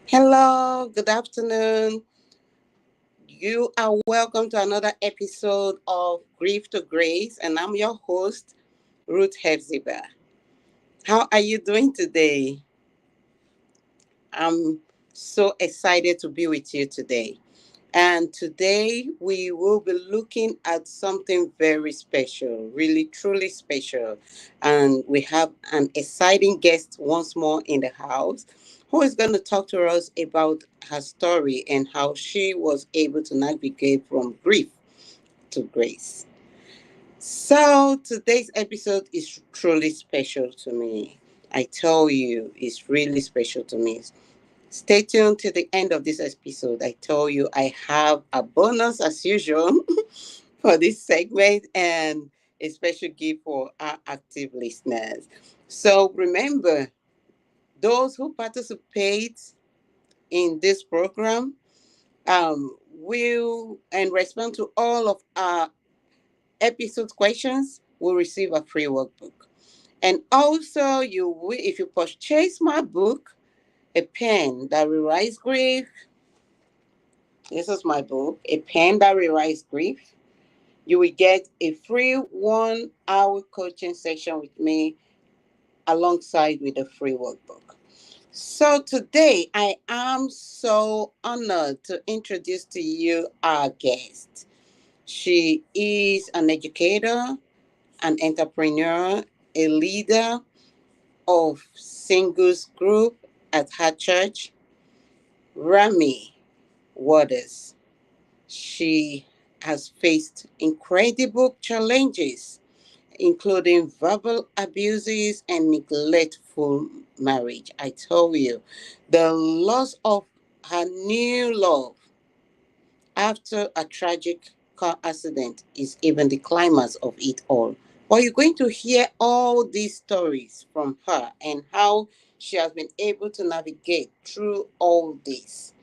Hello, good afternoon. You are welcome to another episode of Grief to Grace, and I'm your host, Ruth Hephzibah. How are you doing today? I'm so excited to be with you today. And today we will be looking at something very special, really truly special. And we have an exciting guest once more in the house who is going to talk to us about her story and how she was able to navigate from grief to grace. So today's episode is truly special to me. I tell you, it's really special to me. Stay tuned to the end of this episode. I told you I have a bonus as usual for this segment and a special gift for our active listeners. So remember, those who participate in this program will and respond to all of our episode questions will receive a free workbook. And also, if you purchase my book, A Pen That Rewrites Grief. This is my book, A Pen That Rewrites Grief. You will get a free 1 hour coaching session with me alongside with a free workbook. So today I am so honored to introduce to you our guest. She is an educator, an entrepreneur, a leader of singles group at her church, Ramie Waters. She has faced incredible challenges, including verbal abuses and neglectful marriage. I tell you, the loss of her new love after a tragic car accident is even the climax of it all. But you're going to hear all these stories from her and how she has been able to navigate through all this.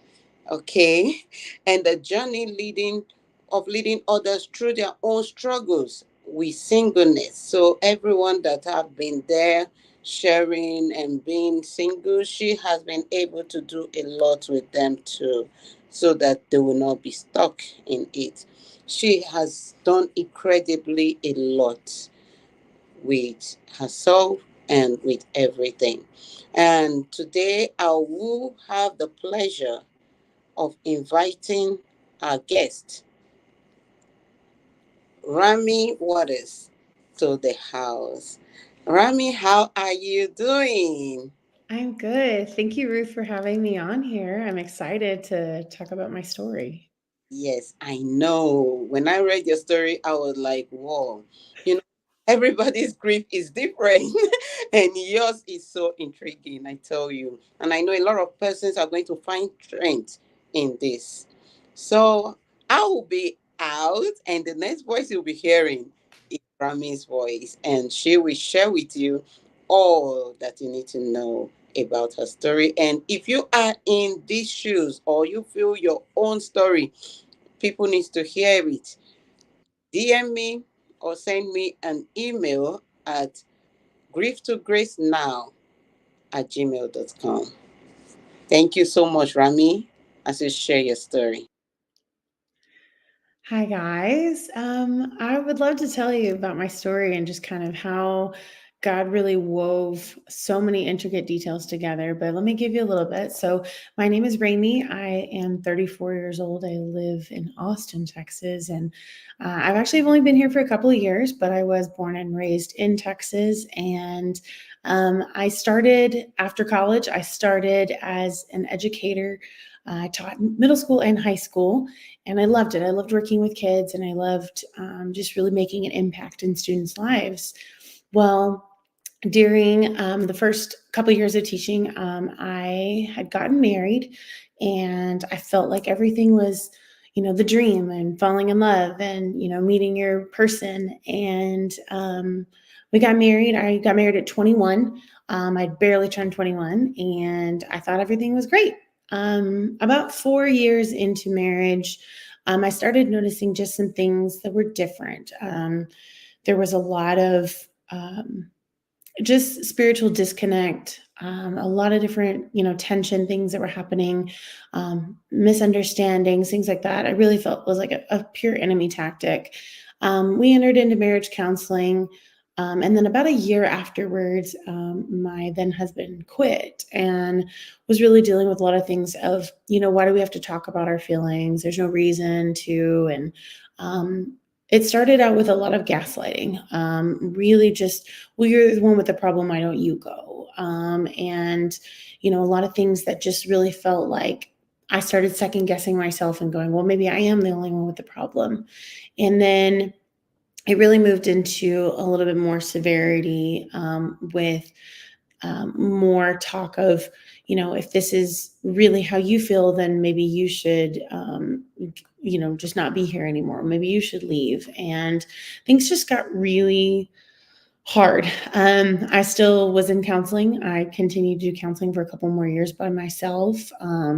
Okay, and the journey leading others through their own struggles with singleness. So everyone that have been there sharing and being single, she has been able to do a lot with them too, so that they will not be stuck in it. She has done incredibly a lot with herself and with everything. And today I will have the pleasure of inviting our guest, Ramie Waters, to the house. Ramie, how are you doing? I'm good. Thank you, Ruth, for having me on here. I'm excited to talk about my story. Yes, I know. When I read your story, I was like, whoa. You know, everybody's grief is different, and yours is so intriguing, I tell you. And I know a lot of persons are going to find strength in this. So I will be out, and the next voice you'll be hearing is Ramie's voice, and she will share with you all that you need to know about her story. And if you are in these shoes or you feel your own story, people need to hear it. DM me or send me an email at grieftogracenow at gmail.com. Thank you so much, Rami, as you share your story. Hi, guys. I would love to tell you about my story and just kind of how God really wove so many intricate details together. But let me give you a little bit. So, my name is Ramie. I am 34 years old. I live in Austin, Texas. And I've actually only been here for a couple of years, but I was born and raised in Texas. And I started after college, I started as an educator. I taught middle school and high school, and I loved it. I loved working with kids, and I loved just really making an impact in students' lives. Well, during the first couple of years of teaching, I had gotten married, and I felt like everything was, the dream and falling in love and meeting your person. And we got married. I got married at 21. I'd barely turned 21, and I thought everything was great. About 4 years into marriage, I started noticing just some things that were different. There was a lot of just spiritual disconnect a lot of different, tension things that were happening, misunderstandings, things like that. I really felt was like a pure enemy tactic. We entered into marriage counseling. And then about a year afterwards, my then husband quit and was really dealing with a lot of things of, why do we have to talk about our feelings? There's no reason to. And it started out with a lot of gaslighting, really just, well, you're the one with the problem. Why don't you go? And, a lot of things that just really felt like I started second guessing myself and going, well, maybe I am the only one with the problem. And then it really moved into a little bit more severity, with more talk of, if this is really how you feel, then maybe you should, just not be here anymore. Maybe you should leave. And things just got really hard. I still was in counseling. I continued to do counseling for a couple more years by myself,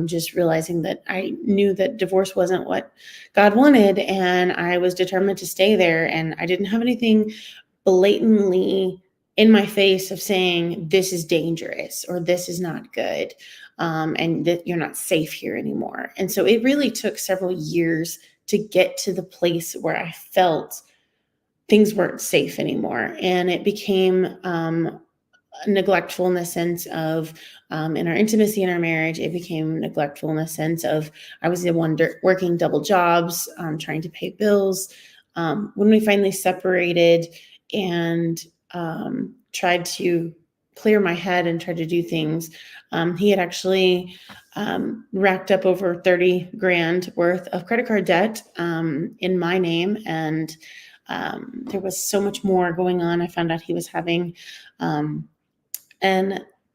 just realizing that I knew that divorce wasn't what God wanted, and I was determined to stay there. And I didn't have anything blatantly in my face of saying this is dangerous or this is not good, and that you're not safe here anymore. And so it really took several years to get to the place where I felt things weren't safe anymore. And it became neglectful in the sense of, in our intimacy in our marriage, it became neglectful in the sense of I was the one working double jobs, trying to pay bills. When we finally separated and tried to clear my head and tried to do things, he had actually racked up over 30 grand worth of credit card debt in my name. And there was so much more going on. I found out he was having an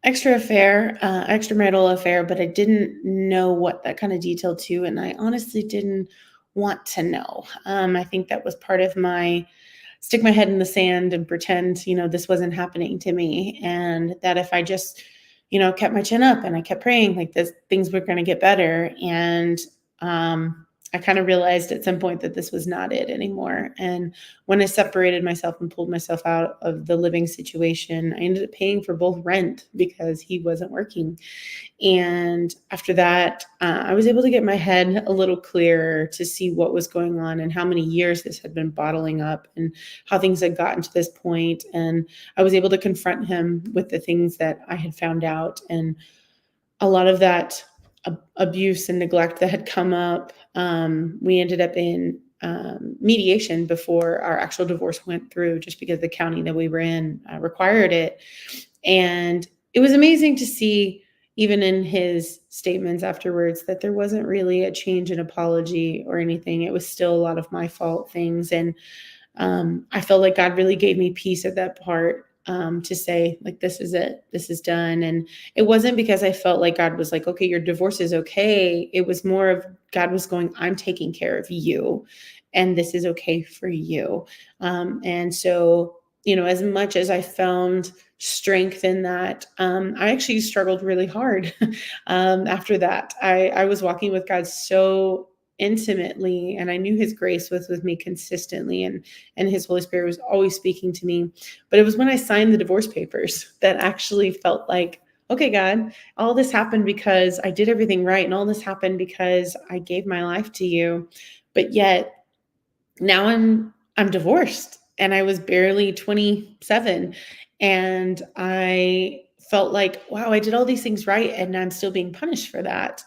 extramarital affair, but I didn't know what that kind of detail to, and I honestly didn't want to know. I think that was part of my stick my head in the sand and pretend, this wasn't happening to me, and that if I just, kept my chin up and I kept praying, like this, things were going to get better. And I kind of realized at some point that this was not it anymore. And when I separated myself and pulled myself out of the living situation, I ended up paying for both rent because he wasn't working. And after that, I was able to get my head a little clearer to see what was going on and how many years this had been bottling up and how things had gotten to this point. And I was able to confront him with the things that I had found out. And a lot of that abuse and neglect that had come up, we ended up in mediation before our actual divorce went through, just because the county that we were in required it. And it was amazing to see, even in his statements afterwards, that there wasn't really a change in apology or anything. It was still a lot of my fault things. And I felt like God really gave me peace at that part, to say, like, this is it, this is done. And it wasn't because I felt like God was like, okay, your divorce is okay. It was more of God was going, I'm taking care of you, and this is okay for you. And so, as much as I found strength in that, I actually struggled really hard. After that, I was walking with God so intimately, and I knew his grace was with me consistently, and his Holy Spirit was always speaking to me. But it was when I signed the divorce papers that actually felt like, okay, God, all this happened because I did everything right, and all this happened because I gave my life to you. But yet now I'm divorced, and I was barely 27, and I felt like, wow, I did all these things right, and I'm still being punished for that.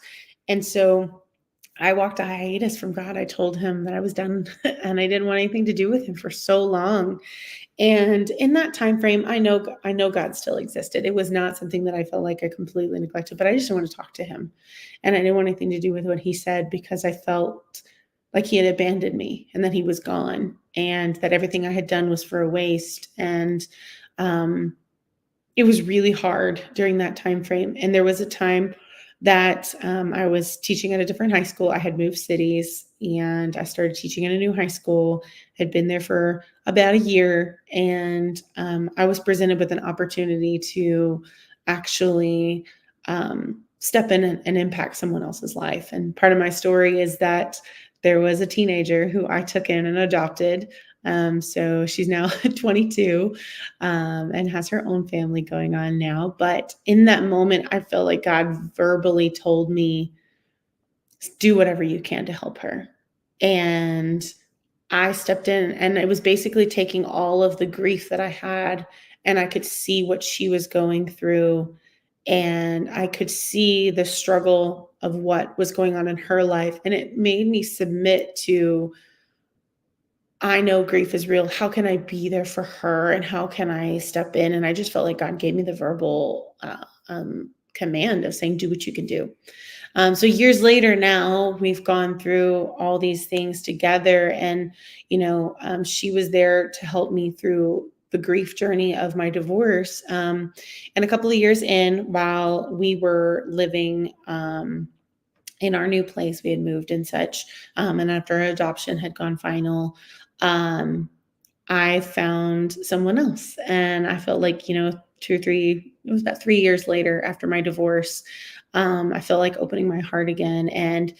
And so I walked a hiatus from God. I told him that I was done and I didn't want anything to do with him for so long. And in that time frame, I know God still existed. It was not something that I felt like I completely neglected, but I just didn't want to talk to him. And I didn't want anything to do with what he said, because I felt like he had abandoned me and that he was gone and that everything I had done was for a waste. And it was really hard during that time frame. And there was a time that I was teaching at a different high school. I had moved cities and I started teaching at a new high school. Had been there for about a year, and I was presented with an opportunity to actually step in and impact someone else's life. And part of my story is that there was a teenager who I took in and adopted. So she's now 22 and has her own family going on now. But in that moment, I felt like God verbally told me, do whatever you can to help her. And I stepped in, and it was basically taking all of the grief that I had, and I could see what she was going through, and I could see the struggle of what was going on in her life. And it made me submit to, I know grief is real. How can I be there for her? And how can I step in? And I just felt like God gave me the verbal command of saying, do what you can do. So years later now, we've gone through all these things together. And, she was there to help me through the grief journey of my divorce. And a couple of years in, while we were living in our new place, we had moved and such, and after our adoption had gone final, I found someone else. And I felt like, it was about 3 years later after my divorce, I felt like opening my heart again. And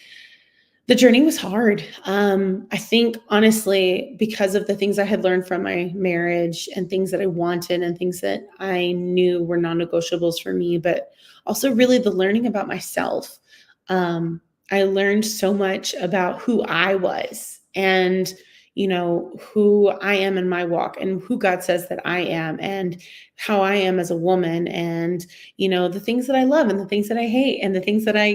the journey was hard. I think, honestly, because of the things I had learned from my marriage and things that I wanted and things that I knew were non-negotiables for me, but also really the learning about myself. I learned so much about who I was, and who I am in my walk, and who God says that I am, and how I am as a woman, and the things that I love and the things that I hate, and the things that I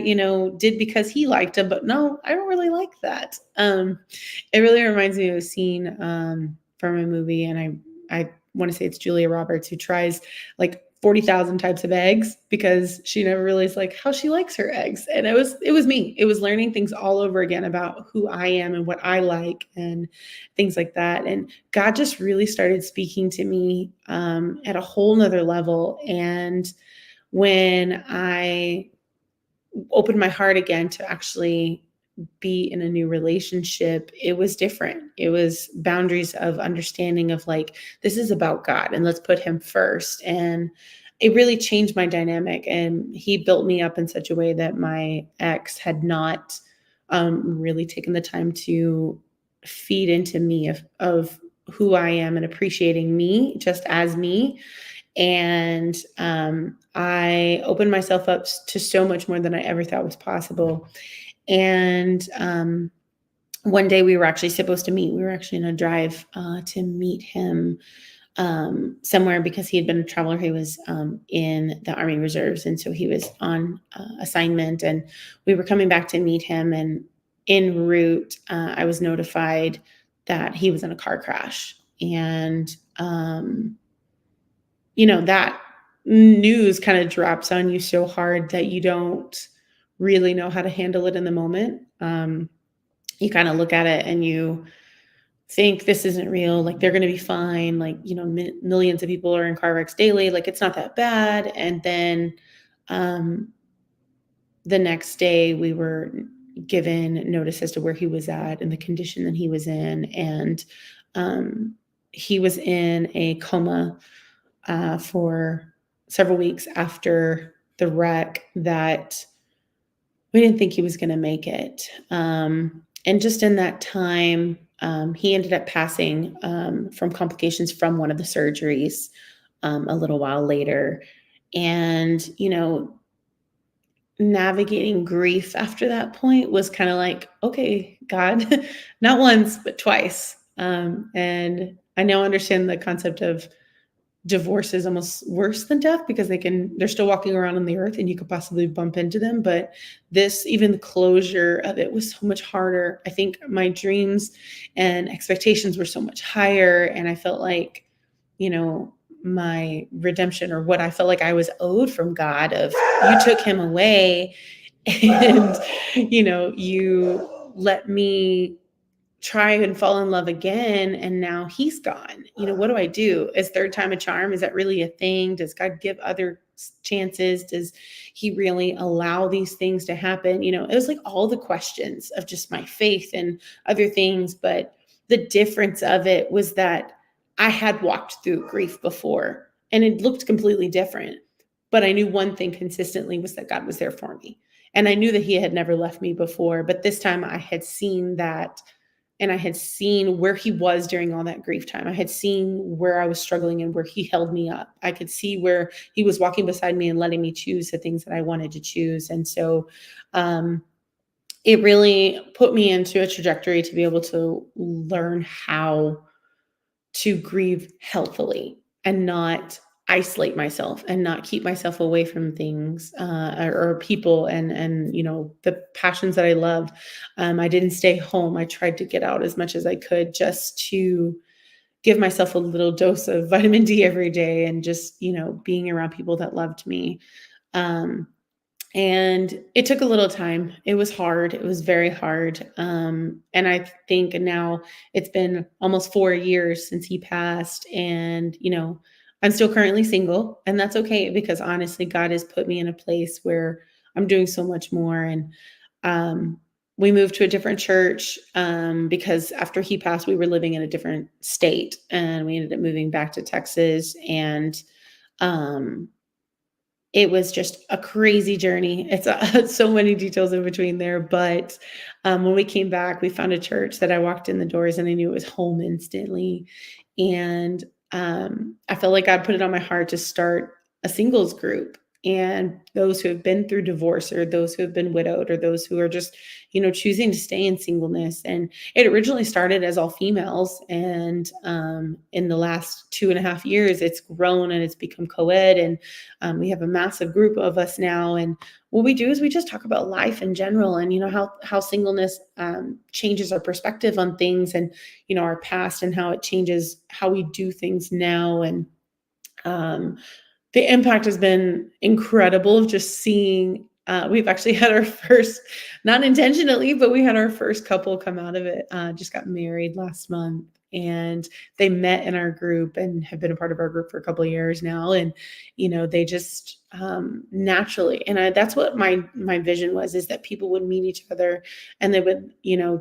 did because he liked them, but no, I don't really like that. It really reminds me of a scene from a movie, and I want to say it's Julia Roberts, who tries like 40,000 types of eggs because she never realized like how she likes her eggs. And it was me. It was learning things all over again about who I am and what I like and things like that. And God just really started speaking to me at a whole nother level. And when I opened my heart again to actually be in a new relationship, it was different. It was boundaries of understanding of like, this is about God and let's put him first. And it really changed my dynamic. And he built me up in such a way that my ex had not really taken the time to feed into me of who I am and appreciating me just as me. And I opened myself up to so much more than I ever thought was possible. And one day we were actually supposed to meet. We were actually in a drive to meet him somewhere because he had been a traveler. He was in the Army Reserves. And so he was on assignment, and we were coming back to meet him. And en route, I was notified that he was in a car crash. And, that news kind of drops on you so hard that you don't really know how to handle it in the moment. You kind of look at it and you think this isn't real. Like they're going to be fine. Like, millions of people are in car wrecks daily. Like it's not that bad. And then the next day we were given notice as to where he was at and the condition that he was in. And he was in a coma for several weeks after the wreck, that we didn't think he was going to make it. And just in that time, he ended up passing from complications from one of the surgeries a little while later. And, navigating grief after that point was kind of like, okay, God, not once, but twice. And I now understand the concept of divorce is almost worse than death because they're still walking around on the earth and you could possibly bump into them. But even the closure of it was so much harder. I think my dreams and expectations were so much higher. And I felt like, my redemption, or what I felt like I was owed from God, of you took him away and, you let me try and fall in love again, and now he's gone. What do I do? Is third time a charm? Is that really a thing? Does God give other chances? Does he really allow these things to happen? It was like all the questions of just my faith and other things. But the difference of it was that I had walked through grief before and it looked completely different. But I knew one thing consistently was that God was there for me. And I knew that he had never left me before. But this time I had seen that and I had seen where he was during all that grief time. I had seen where I was struggling and where he held me up. I could see where he was walking beside me and letting me choose the things that I wanted to choose. And so it really put me into a trajectory to be able to learn how to grieve healthily and not isolate myself and not keep myself away from things or people and the passions that I loved. I didn't stay home. I tried to get out as much as I could just to give myself a little dose of vitamin D every day and just being around people that loved me. Um, and it took a little time. It was hard. It was very hard. And I think now it's been almost 4 years since he passed. And, I'm still currently single. And that's okay because honestly, God has put me in a place where I'm doing so much more. And um, we moved to a different church because after he passed, we were living in a different state and we ended up moving back to Texas. And um, it was just a crazy journey. It's so many details in between there, but when we came back, we found a church that I walked in the doors and I knew it was home instantly. And I felt like God put it on my heart to start a singles group. And those who have been through divorce or those who have been widowed or those who are just, choosing to stay in singleness. And it originally started as all females. And in the last 2.5 years, it's grown and it's become co-ed. And we have a massive group of us now. And what we do is we just talk about life in general and, how singleness changes our perspective on things and, our past and how it changes how we do things now. And um, the impact has been incredible of just seeing. We've actually had our first, not intentionally, but we had our first couple come out of it. Just got married last month, and they met in our group and have been a part of our group for a couple of years now. And they just naturally, and that's what my vision was, is that people would meet each other and they would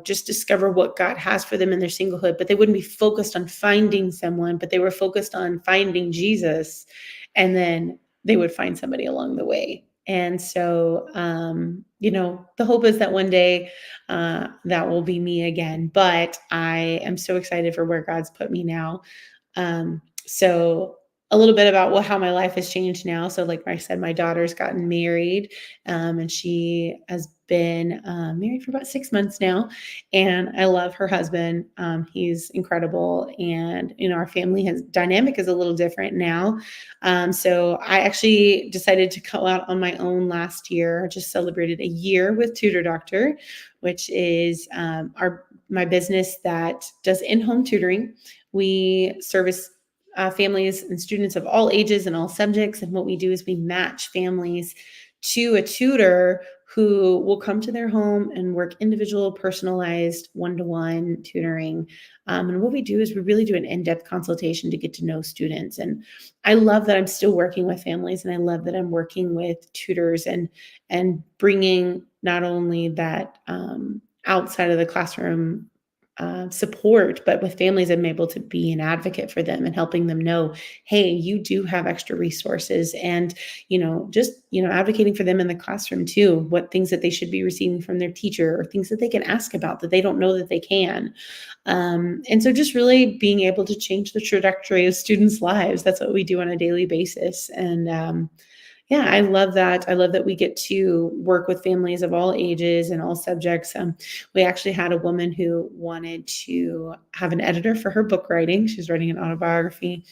just discover what God has for them in their singlehood, but they wouldn't be focused on finding someone, but they were focused on finding Jesus, and then they would find somebody along the way. And so, the hope is that one day that will be me again. But I am so excited for where God's put me now. So a little bit about how my life has changed now. So like I said, my daughter's gotten married and she has been married for about 6 months now. And I love her husband. He's incredible. And, our family dynamic is a little different now. So I actually decided to go out on my own last year. I just celebrated a year with Tutor Doctor, which is my business that does in-home tutoring. We service families and students of all ages and all subjects. And what we do is we match families to a tutor who will come to their home and work individual, personalized, one-to-one tutoring. And what we do is we really do an in-depth consultation to get to know students. And I love that I'm still working with families, and I love that I'm working with tutors and bringing not only that outside of the classroom support, but with families, I'm able to be an advocate for them and helping them know, hey, you do have extra resources, and just advocating for them in the classroom too, what things that they should be receiving from their teacher or things that they can ask about that they don't know that they can. And so just really being able to change the trajectory of students' lives. That's what we do on a daily basis. And yeah, I love that. I love that we get to work with families of all ages and all subjects. We actually had a woman who wanted to have an editor for her book writing. She's writing an autobiography,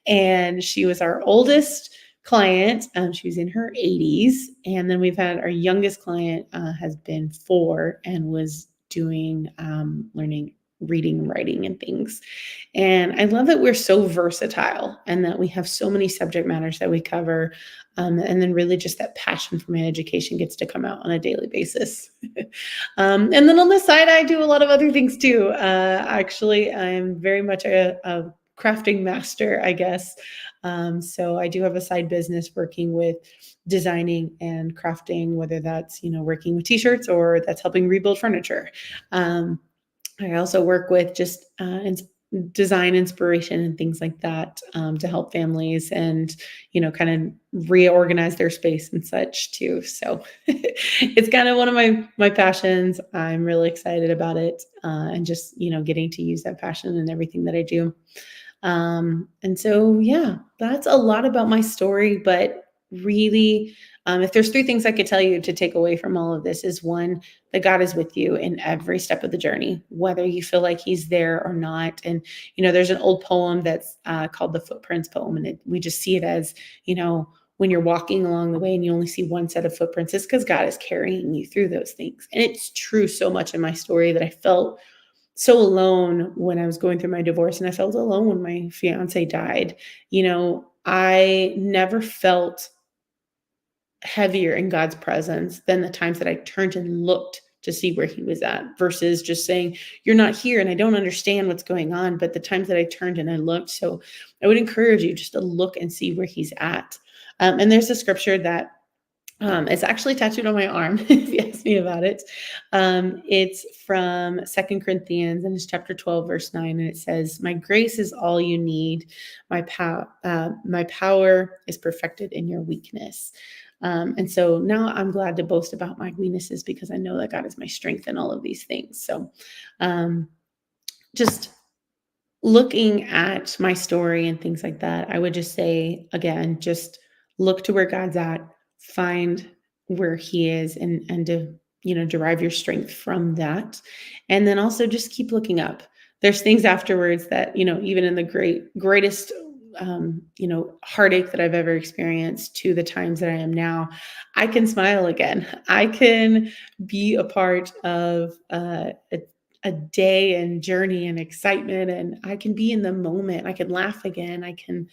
and she was our oldest client. She was in her 80s. And then we've had our youngest client has been 4 and was doing learning reading, writing, and things. And I love that we're so versatile and that we have so many subject matters that we cover. And then really just that passion for my education gets to come out on a daily basis. And then on the side, I do a lot of other things too. Actually, I'm very much a crafting master, I guess. So I do have a side business working with designing and crafting, whether that's, working with t-shirts or that's helping rebuild furniture. I also work with just design inspiration and things like that, to help families and, kind of reorganize their space and such too. So it's kind of one of my passions. I'm really excited about it, and just, getting to use that passion in everything that I do. And so, yeah, that's a lot about my story. But really, if there's three things I could tell you to take away from all of this, is one, that God is with you in every step of the journey, whether you feel like He's there or not. And, there's an old poem that's called the Footprints poem. And we just see it as, when you're walking along the way and you only see one set of footprints, it's because God is carrying you through those things. And it's true so much in my story that I felt so alone when I was going through my divorce, and I felt alone when my fiance died. I never felt heavier in God's presence than the times that I turned and looked to see where He was at, versus just saying, "You're not here and I don't understand what's going on." But the times that I turned and I looked. So I would encourage you just to look and see where He's at. And there's a scripture that it's actually tattooed on my arm, if you ask me about it. It's from 2 Corinthians, and it's chapter 12, verse 9, and it says, "My grace is all you need. My power is perfected in your weakness." And so now I'm glad to boast about my weaknesses, because I know that God is my strength in all of these things. So, um, just looking at my story and things like that, I would just say, again, just look to where God's at, find where He is, and to, derive your strength from that. And then also just keep looking up. There's things afterwards that, even in the greatest, heartache that I've ever experienced, to the times that I am now, I can smile again. I can be a part of a day and journey and excitement, and I can be in the moment. I can laugh again. I can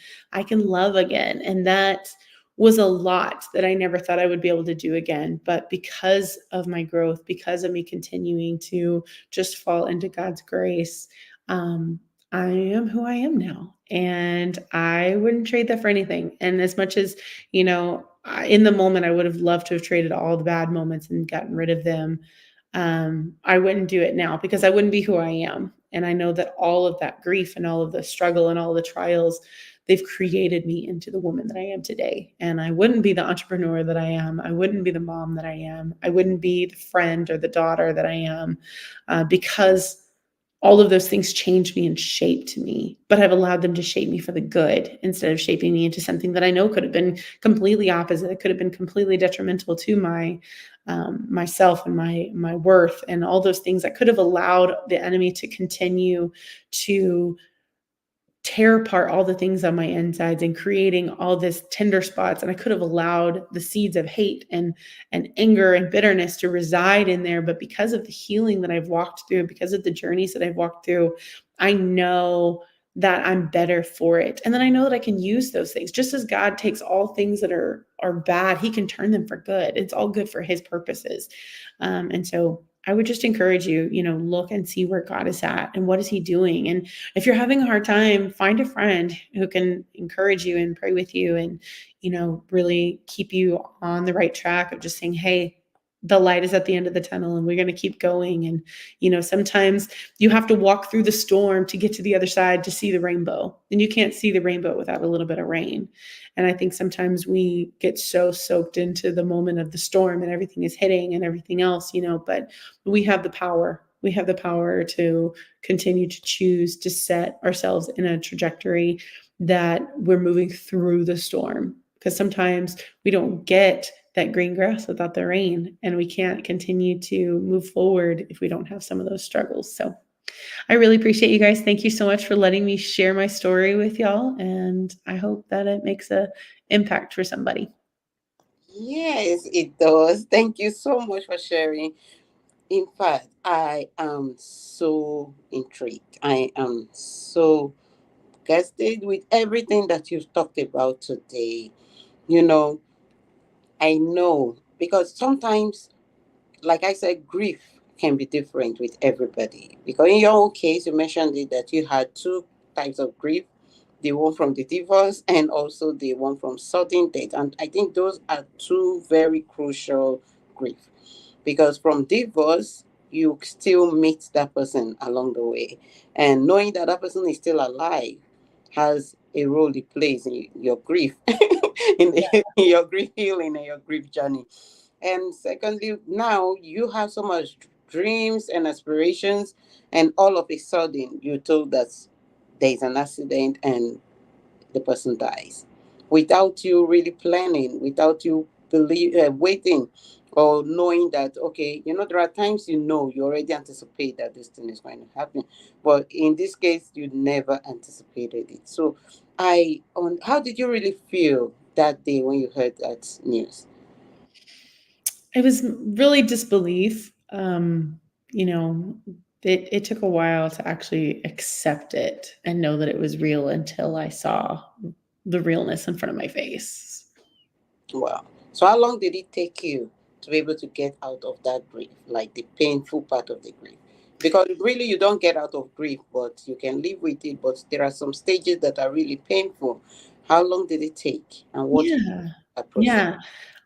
love again. And that was a lot that I never thought I would be able to do again. But because of my growth, because of me continuing to just fall into God's grace, um, I am who I am now. And I wouldn't trade that for anything. And as much as, in the moment, I would have loved to have traded all the bad moments and gotten rid of them. I wouldn't do it now, because I wouldn't be who I am. And I know that all of that grief and all of the struggle and all the trials, they've created me into the woman that I am today. And I wouldn't be the entrepreneur that I am. I wouldn't be the mom that I am. I wouldn't be the friend or the daughter that I am, because all of those things changed me and shaped me, but I've allowed them to shape me for the good, instead of shaping me into something that I know could have been completely opposite. It could have been completely detrimental to myself and my worth, and all those things that could have allowed the enemy to continue to tear apart all the things on my insides and creating all this tender spots. And I could have allowed the seeds of hate and anger and bitterness to reside in there. But because of the healing that I've walked through, because of the journeys that I've walked through, I know that I'm better for it. And then I know that I can use those things. Just as God takes all things that are bad, He can turn them for good. It's all good for His purposes. And so I would just encourage you, look and see where God is at and what is He doing. And if you're having a hard time, find a friend who can encourage you and pray with you, and, really keep you on the right track of just saying, "Hey, the light is at the end of the tunnel and we're going to keep going." And, sometimes you have to walk through the storm to get to the other side to see the rainbow. And you can't see the rainbow without a little bit of rain. And I think sometimes we get so soaked into the moment of the storm and everything is hitting and everything else, but we have the power. We have the power to continue to choose to set ourselves in a trajectory that we're moving through the storm. Because sometimes we don't get that green grass without the rain, and we can't continue to move forward if we don't have some of those struggles. So I really appreciate you guys. Thank you so much for letting me share my story with y'all, and I hope that it makes a impact for somebody. Yes, it does. Thank you so much for sharing. In fact, I am so intrigued. I am so gusted with everything that you've talked about today. You know, I know because sometimes, like I said, grief can be different with everybody. Because in your own case, you mentioned it that you had two types of grief, the one from the divorce and also the one from sudden death. And I think those are two very crucial grief. Because from divorce, you still meet that person along the way. And knowing that that person is still alive has a role it plays in your grief, in your grief healing and your grief journey. And secondly, now you have so much dreams and aspirations, and all of a sudden you're told that there's an accident and the person dies without you really planning, without you waiting or knowing that, okay, there are times you already anticipate that this thing is going to happen, but in this case you never anticipated it. So how did you really feel that day when you heard that news? It was really disbelief. You know, it took a while to actually accept it and know that it was real until I saw the realness in front of my face. Wow. So how long did it take you to be able to get out of that grief, like the painful part of the grief? Because really you don't get out of grief, but you can live with it. But there are some stages that are really painful. How long did it take, and what was Yeah. that process? Yeah.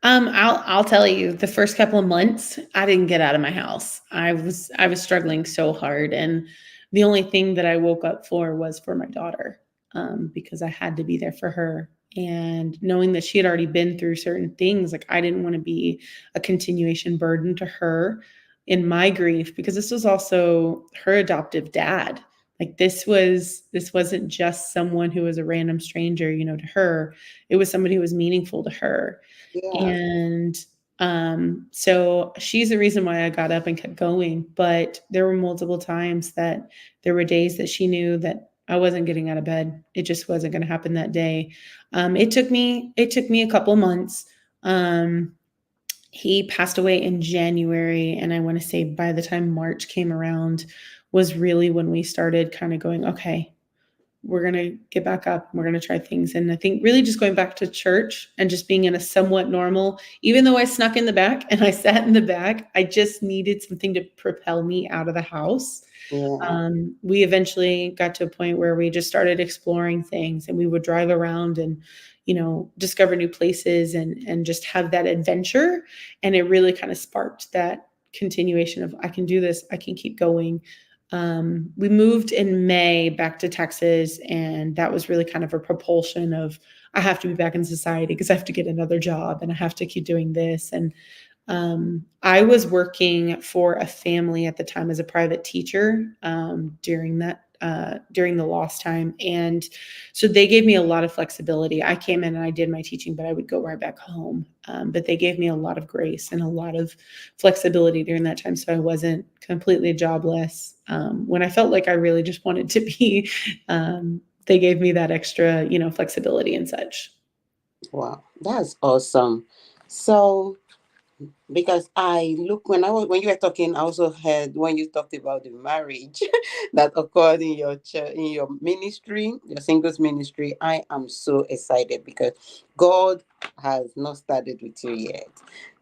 I'll tell you, the first couple of months, I didn't get out of my house. I was struggling so hard, and the only thing that I woke up for my daughter, because I had to be there for her. And knowing that she had already been through certain things, like I didn't want to be a continuation burden to her in my grief, because this was also her adoptive dad. Like this wasn't just someone who was a random stranger, to her. It was somebody who was meaningful to her. Yeah, And so she's the reason why I got up and kept going. But there were multiple times that there were days that she knew that I wasn't getting out of bed. It just wasn't going to happen that day. It took me a couple months. Um, he passed away in January, and I want to say by the time March came around was really when we started kind of going, okay, we're going to get back up. We're going to try things. And I think really just going back to church and just being in a somewhat normal, even though I snuck in the back and I sat in the back, I just needed something to propel me out of the house. yeah, We eventually got to a point where we just started exploring things, and we would drive around and, discover new places and just have that adventure. And it really kind of sparked that continuation of, I can do this, I can keep going. We moved in May back to Texas, and that was really kind of a propulsion of, I have to be back in society because I have to get another job and I have to keep doing this. And I was working for a family at the time as a private teacher, during the lost time, and so they gave me a lot of flexibility. I came in and I did my teaching, but I would go right back home. But they gave me a lot of grace and a lot of flexibility during that time, so I wasn't completely jobless. When I felt like I really just wanted to be, they gave me that extra, flexibility and such. wow, that's awesome. So because I look when you were talking, I also heard when you talked about the marriage that occurred in your church, in your ministry, your singles ministry. I am so excited because God has not started with you yet.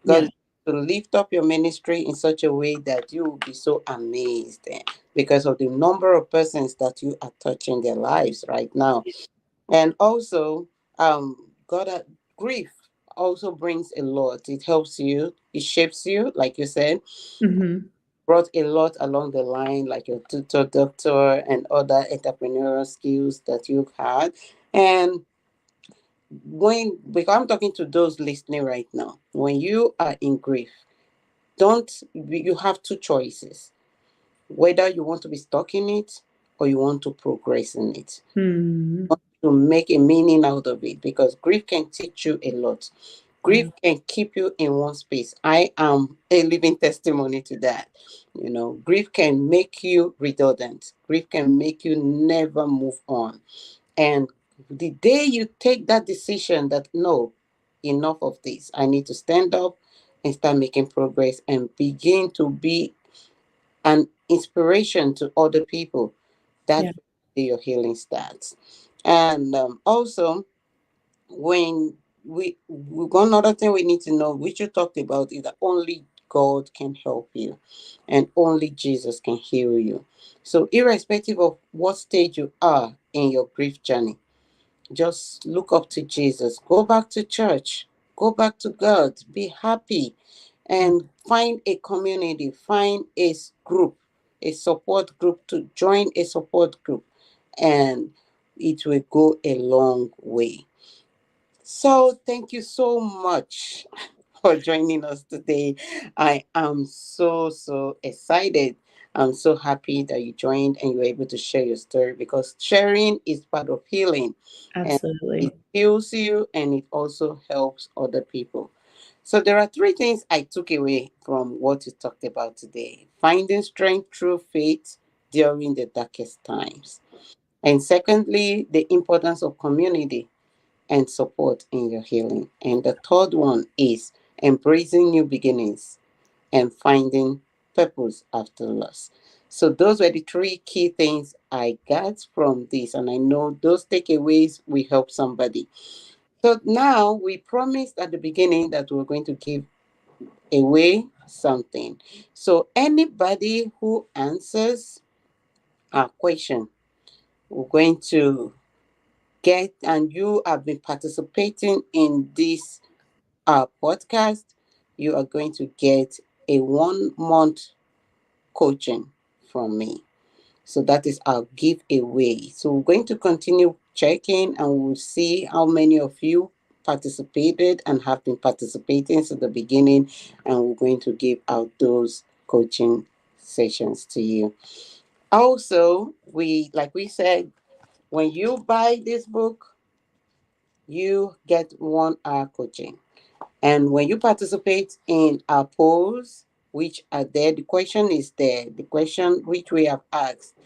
God Yeah. is to lift up your ministry in such a way that you will be so amazed, because of the number of persons that you are touching their lives right now. And also, God, grief also brings a lot. It helps you, it shapes you, like you said, Hmm. brought a lot along the line, like your tutor, doctor, and other entrepreneurial skills that you've had. And because I'm talking to those listening right now, when you are in grief, don't you have two choices, whether you want to be stuck in it or you want to progress in it, Hmm. to make a meaning out of it, because grief can teach you a lot. Yeah. Grief can keep you in one space. I am a living testimony to that. Grief can make you redundant. Grief can make you never move on. And the day you take that decision that no, enough of this, I need to stand up and start making progress and begin to be an inspiration to other people, Yeah. that's where your healing starts. And also, when one other thing we need to know, which you talked about, is that only God can help you and only Jesus can heal you. So, irrespective of what stage you are in your grief journey, just look up to Jesus, go back to church, go back to God, be happy, and find a community, find group, a support group, to join a support group, and it will go a long way. So thank you so much for joining us today. I am so excited. I'm so happy that you joined and you were able to share your story, because sharing is part of healing, and it Absolutely. heals you and it also helps other people. So there are three things I took away from what you talked about today: finding strength through faith during the darkest times. And secondly, the importance of community and support in your healing. And the third one is embracing new beginnings and finding purpose after loss. So those were the three key things I got from this, and I know those takeaways will help somebody. So now we promised at the beginning that we're going to give away something. So anybody who answers our question, we're going to get, and you have been participating in this podcast, you are going to get a 1 month coaching from me. So that is our giveaway. So we're going to continue checking, and we'll see how many of you participated and have been participating since the beginning. And we're going to give out those coaching sessions to you. Also, like we said, when you buy this book, you get 1 hour coaching. And when you participate in our polls, which are there, the question is there. The question which we have asked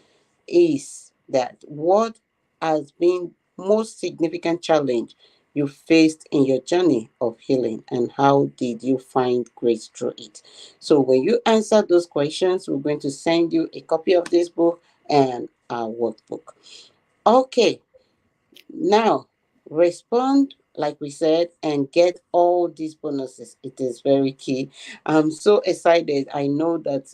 is that what has been most significant challenge you faced in your journey of healing, and how did you find grace through it? So when you answer those questions, we're going to send you a copy of this book and our workbook. Okay, now, respond like we said and get all these bonuses. It is very key. I'm so excited. I know that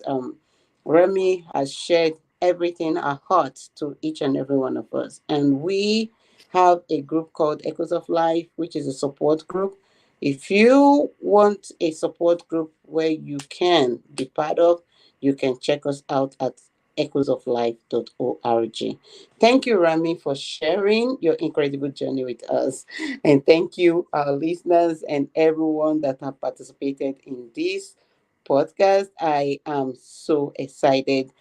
Remy has shared everything at heart to each and every one of us. And we have a group called Echoes of Life, which is a support group. If you want a support group where you can be part of, you can check us out at echoesoflife.org. Thank you, Rami, for sharing your incredible journey with us. And thank you, our listeners, and everyone that have participated in this podcast. I am so excited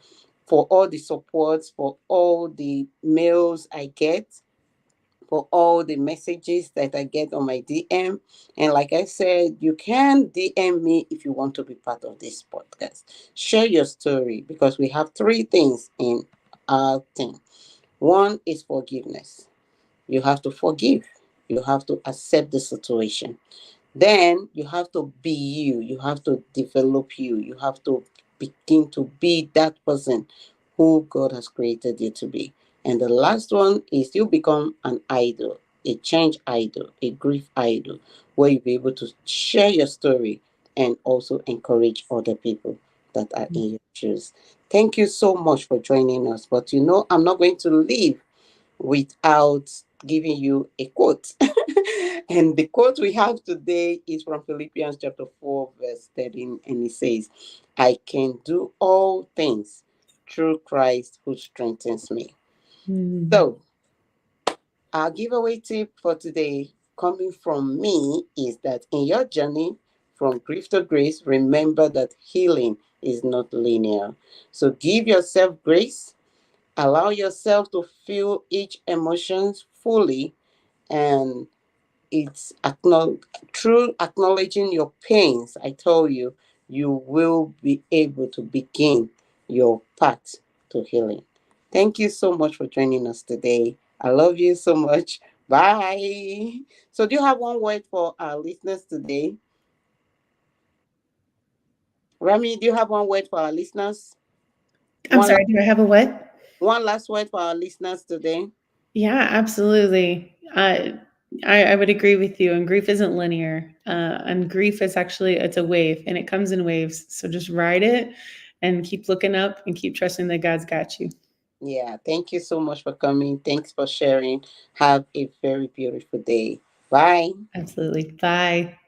for all the supports, for all the mails I get, for all the messages that I get on my DM. And like I said, you can DM me if you want to be part of this podcast. Share your story, because we have three things in our thing. One is forgiveness. You have to forgive. You have to accept the situation. Then you have to be you. You have to develop you. You have to begin to be that person who God has created you to be. And the last one is you become an idol, a change idol, a grief idol, where you'll be able to share your story and also encourage other people that are in your shoes. Thank you so much for joining us. But I'm not going to leave without giving you a quote. And the quote we have today is from Philippians chapter 4, verse 13, and it says, I can do all things through Christ who strengthens me. Mm. So, our giveaway tip for today, coming from me, is that in your journey from grief to grace, remember that healing is not linear. So, give yourself grace. Allow yourself to feel each emotion fully, and it's through acknowledging your pains, I told you, you will be able to begin your path to healing. Thank you so much for joining us today. I love you so much. Bye. So, do you have one word for our listeners today? Rami, do you have one word for our listeners? I'm One, sorry, do I have a what? one last word for our listeners today? Yeah, absolutely. I would agree with you. And grief isn't linear. And grief is actually it's a wave, and it comes in waves. So just ride it, and keep looking up, and keep trusting that God's got you. Yeah, thank you so much for coming. Thanks for sharing. Have a very beautiful day. Bye. Absolutely. Bye.